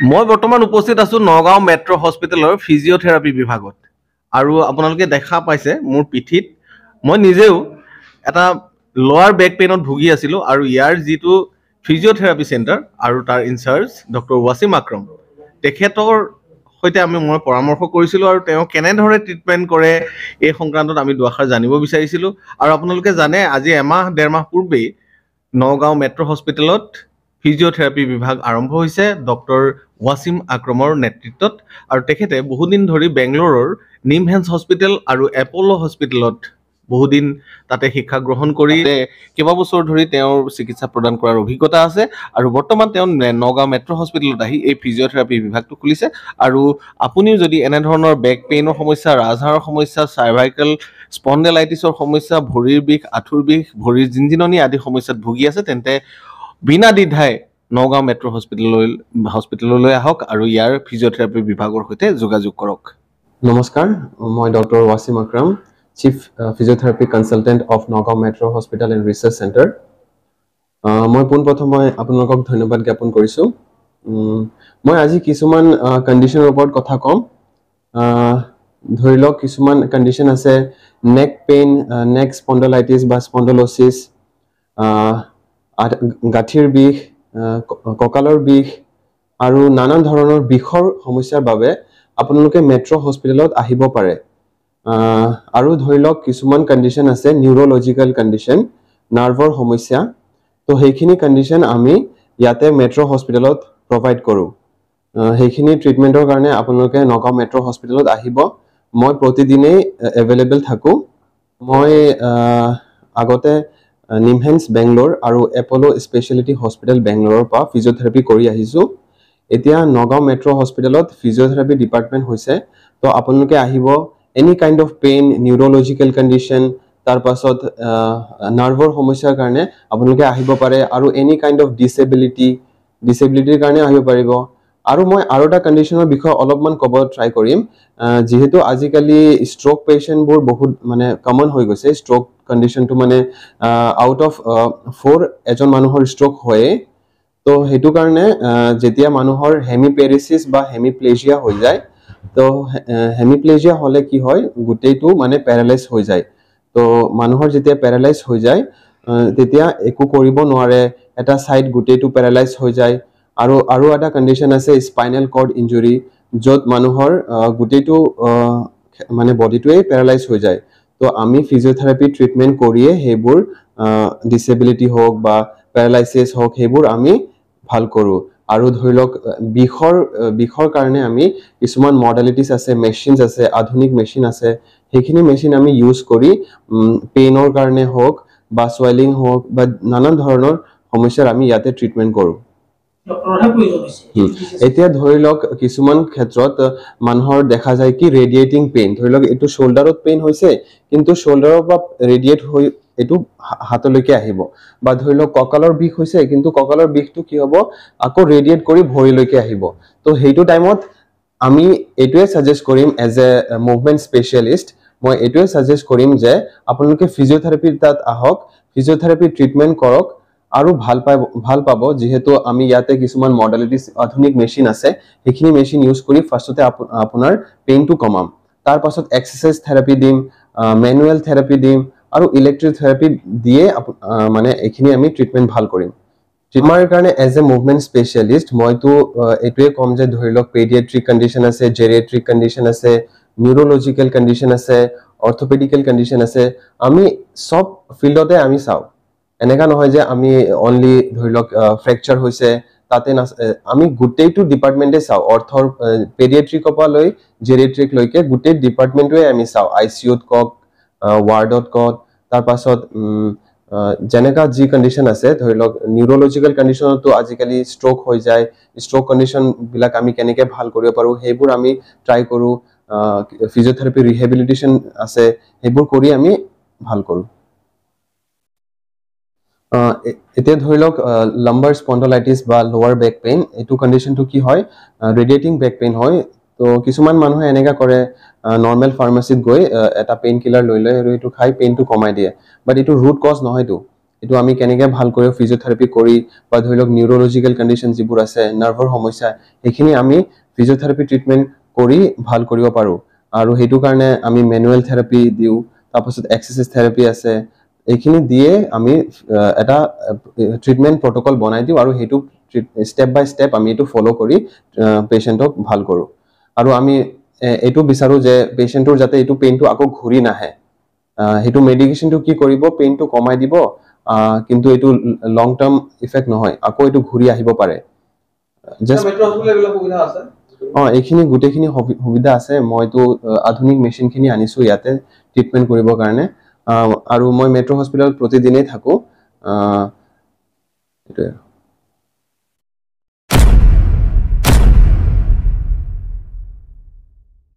মই বৰ্তমান উপস্থিত আছো নগাঁও মেট্ৰ' হস্পিটেলৰ ফিজিঅ'থেৰাপি বিভাগত আৰু আপোনালোকে দেখা পাইছে মোৰ পিঠিত মই নিজেও এটা লোৱাৰ বেক পেইনত ভুগি আছিলো আৰু ইয়াৰ যিটো ফিজিঅ'থেৰাপি চেণ্টাৰ আৰু তাৰ ইনচাৰ্জ ডক্টৰ ৱাছিম আকৰম তেখেতৰ সৈতে মই পৰামৰ্শ কৰিছিলো আৰু তেওঁ কেনেদৰে ট্ৰিটমেণ্ট কৰে এই সংক্ৰান্তত আমি দুআষাৰ জানিব বিচাৰিছিলো আৰু আপোনালোকে জানে আজি এমাহ ডেৰমাহ পূৰ্বেই নগাঁও মেট্ৰ' হস্পিটেলত ফিজিঅ'থেৰাপি বিভাগ আৰম্ভ হৈছে ডক্টৰ ৱাছিম আক্ৰমৰ নেতৃত্বত আৰু তেখেতে বহুদিন ধৰি বেংগলোৰৰ নিমহেন্স হস্পিটেল আৰু এপ'ল' হস্পিটেলত বহুদিন তাতে শিক্ষা গ্ৰহণ কৰি কেইবাবছৰ ধৰি তেওঁৰ চিকিৎসা প্ৰদান কৰাৰ অভিজ্ঞতা আছে আৰু বৰ্তমান তেওঁ নগাঁও মেট্ৰ' হস্পিটেলত আহি এই ফিজিঅ'থেৰাপি বিভাগটো খুলিছে আৰু আপুনিও যদি এনেধৰণৰ বেক পেইনৰ সমস্যা ৰাজহাড়ৰ সমস্যা চাৰ্ভাইকেল স্পণ্ডেলাইটিছৰ সমস্যা ভৰিৰ বিষ আঁঠুৰ বিষ ভৰিৰ জিনজিননি আদি সমস্যাত ভুগি আছে তেন্তে বিনা দ্বিধাই নগাঁও মেট্ৰ' হস্পিটেললৈ আহক আৰু ইয়াৰ ফিজিঅ'থেৰাপি বিভাগৰ সৈতে যোগাযোগ কৰক। নমস্কাৰ, মই doctor Wasim Akram, chief physiotherapy consultant of Nagaon metro' hospital and research centre. মই পোনপ্ৰথমে আপোনালোকক ধন্যবাদ জ্ঞাপন কৰিছোঁ। মই আজি কিছুমান কণ্ডিশ্যনৰ ওপৰত কথা ক'ম। ধৰি লওক কিছুমান কণ্ডিশ্যন আছে নেক পেইন, নেক স্পণ্ডেলাইটিছ বা স্পণ্ডেল'চিছ, গাঁঠিৰ বিষ, কঁকালৰ বিষ আৰু নানান ধৰণৰ বিষৰ সমস্যাৰ বাবে আপোনালোকে মেট্ৰ' হস্পিটেলত আহিব পাৰে। আৰু ধৰি লওক কিছুমান কণ্ডিশ্যন আছে নিউৰলজিকেল কণ্ডিশ্যন, নাৰ্ভৰ সমস্যা, তো সেইখিনি কণ্ডিশ্যন আমি ইয়াতে মেট্ৰ' হস্পিটেলত প্ৰভাইড কৰোঁ। সেইখিনি ট্ৰিটমেণ্টৰ কাৰণে আপোনালোকে নগাঁও মেট্ৰ' হস্পিটেলত আহিব। মই প্ৰতিদিনেই এভেইলেবল থাকোঁ। মই আগতে নিমহেন্স বেংগলোৰ আৰু এপ'ল' স্পেচিয়েলিটি হস্পিটেল বেংগলোৰৰ পৰা ফিজিঅ'থেৰাপি কৰি আহিছোঁ। এতিয়া নগাঁও মেট্ৰ' হস্পিটেলত ফিজিঅ'থেৰাপি ডিপাৰ্টমেণ্ট হৈছে, তো আপোনালোকে আহিব। Any kind of pain, neurological condition, তাৰপাছত নাৰ্ভৰ সমস্যাৰ কাৰণে আপোনালোকে আহিব পাৰে আৰু এনি কাইণ্ড অফ ডিছেবিলিটিৰ কাৰণে আহিব পাৰিব। আৰু মই আৰু এটা কণ্ডিশ্যনৰ বিষয়ে অলপমান ক'ব ট্ৰাই কৰিম। যিহেতু আজিকালি ষ্ট্ৰ'ক পেচেণ্টবোৰ বহুত কমন হৈ গৈছে। ষ্ট্ৰ'ক কণ্ডিশ্যনটো আউট অফ 4 এজন মানুহৰ ষ্ট্ৰ'ক হয়ে। তো সেইটো কাৰণে যেতিয়া মানুহৰ হেমিপেৰেচিছ বা হেমিপ্লেজিয়া হৈ যায়, তো হেমিপ্লেজিয়া হ'লে কি হয়, গোটেইটো পেৰালাইজ হৈ যায়। তো মানুহৰ যেতিয়া পেৰালাইজ হৈ যায় তেতিয়া একো কৰিব নোৱাৰে, এটা ছাইড গোটেইটো পেৰালাইজ হৈ যায়। আৰু এটা কণ্ডিশ্যন আছে স্পাইনেল কৰ্ড ইঞ্জুৰি, য'ত মানুহৰ গোটেইটো বডিটোৱেই পেৰালাইজ হৈ যায়। তো আমি ফিজিঅ'থেৰাপি ট্ৰিটমেণ্ট কৰিয়ে সেইবোৰ ডিছেবিলিটি হওক বা পেৰালাইচিছ হওক সেইবোৰ আমি ভাল কৰোঁ। আৰু ধৰি লওক বিষৰ কাৰণে আমি কিছুমান মডেলিটিছ আছে, মেচিনছ আছে, আধুনিক মেচিন আছে। সেইখিনি মেচিন আমি ইউজ কৰি পেইনৰ কাৰণে হওক বা চুৱেলিং হওক বা নানান ধৰণৰ সমস্যাৰ আমি ইয়াতে ট্ৰিটমেণ্ট কৰোঁ। এতিয়া ধৰি লওক কিছুমান ক্ষেত্ৰত মানুহৰ দেখা যায় কি ৰেডিয়েটিং পেইন, ধৰি লওক এইটো শোল্ডাৰত পেইন হৈছে কিন্তু শোল্ডাৰৰ পৰা ৰেডিয়েট হৈ এইটো হাতলৈকে আহিব। বা ধৰি লওক কঁকালৰ বিষ হৈছে কিন্তু কঁকালৰ বিষটো কি হ'ব, আকৌ ৰেডিয়েট কৰি ভৰিলৈকে আহিব। তো সেইটো টাইমত আমি এইটোৱে ছাজেষ্ট কৰিম এজ এ মুভমেণ্ট স্পেচিয়েলিষ্ট, মই এইটোৱে ছাজেষ্ট কৰিম যে আপোনালোকে ফিজিঅ'থেৰাপিৰ তাত আহক, ফিজিঅ'থেৰাপি ট্ৰিটমেণ্ট কৰক আৰু ভাল পাব। যিহেতু আমি ইয়াতে কিছুমান মডেলিটিছ আধুনিক মেচিন আছে, সেইখিনি মেচিন ইউজ কৰি ফাৰ্ষ্টতে আপোনাৰ পেইনটো কমাম। তাৰ পাছত এক্সাৰচাইজ থেৰাপি দিম, মেনুৱেল থেৰাপি দিম আৰু ইলেক্ট্ৰিক থেৰাপি দিয়ে এইখিনি আমি ট্ৰিটমেণ্ট ভাল কৰিম। ট্ৰিটমেণ্টৰ কাৰণে এজ এ মুভমেণ্ট স্পেচিয়েলিষ্ট মইতো এইটোৱে ক'ম যে ধৰি লওক পেডিয়াট্ৰিক কণ্ডিশ্যন আছে, জেৰিয়াট্ৰিক কণ্ডিশ্যন আছে, নিউৰলজিকেল কণ্ডিশ্যন আছে, অৰ্থপেডিকেল কণ্ডিশ্যন আছে, আমি চব ফিল্ডতে আমি চাওঁ। এনেকা নহয় যে আমি অনলি ধৰি লওক ফ্ৰেকচাৰ হৈছে তাতে আমি গোটেইটো ডিপাৰ্টমেণ্টে চাওঁ। অৰ্থৰ পেডিয়াট্ৰিকৰ পৰা লৈ জেৰিয়াট্ৰিকলৈকে গোটেই ডিপাৰ্টমেণ্টটোৱে আমি চাওঁ। ICUত কওক, ৱাৰ্ডত কওক, তাৰপাছত যেনেকা যি কণ্ডিশ্যন আছে, ধৰি লওক নিউৰলজিকেল কণ্ডিশ্যনতো আজিকালি ষ্ট্ৰ'ক হৈ যায়। ষ্ট্ৰ'ক কণ্ডিশ্যনবিলাক আমি কেনেকৈ ভাল কৰিব পাৰোঁ সেইবোৰ আমি ট্ৰাই কৰোঁ। ফিজিঅ'থেৰাপি ৰিহেবিলিটেশ্যন আছে, সেইবোৰ কৰি আমি ভাল কৰোঁ। এতিয়া ধৰি লওক লাম্বাৰ স্পণ্ডেলাইটিছ বা লোৱাৰ বেক পেইন, এইটো কণ্ডিশ্যনটো কি হয়, ৰেডিয়েটিং বেক পেইন হয়। তো কিছুমান মানুহে এনেকা কৰে, নৰ্মেল ফাৰ্মাচীত গৈ এটা পেইন কিলাৰ লৈ লয় আৰু এইটো খাই পেইনটো কমাই দিয়ে, বাট এইটো ৰুট কজ নহয়তো। এইটো আমি কেনেকৈ ভাল কৰি ফিজিঅথেৰাপি কৰি বা ধৰি লওক নিউৰলজিকেল কণ্ডিশ্যন যিবোৰ আছে নাৰ্ভৰ সমস্যা সেইখিনি আমি ফিজিঅথেৰাপি ট্ৰিটমেণ্ট কৰি ভাল কৰিব পাৰোঁ আৰু সেইটো কাৰণে আমি মেনুৱেল থেৰাপি দিওঁ তাৰপিছত এক্সাৰচাইজ থেৰাপি আছে এইখিনি দিয়ে আমি এটা ট্ৰিটমেণ্ট প্ৰট'কল বনাই দিওঁ আৰু সেইটো ষ্টেপ বাই ষ্টেপ আমি এইটো ফ'ল' কৰি পেচেণ্টক ভাল কৰোঁ আৰু আমি এইটো বিচাৰোঁ যে পেচেণ্টৰ যাতে এইটো পেইনটো আকৌ ঘূৰি নাহে সেইটো মেডিকেশ্যনটো কি কৰিব পেইনটো কমাই দিব কিন্তু এইটো লং টাৰ্ম ইফেক্ট নহয় আকৌ এইটো ঘূৰি আহিব পাৰে এইখিনি গোটেইখিনি সুবিধা আছে মইতো আধুনিক মেচিনখিনি আনিছোঁ ইয়াতে ট্ৰিটমেণ্ট কৰিবৰ কাৰণে আৰু মই মেট্ৰ' হস্পিটেলত প্ৰতিদিনেই থাকোঁ এইটোৱে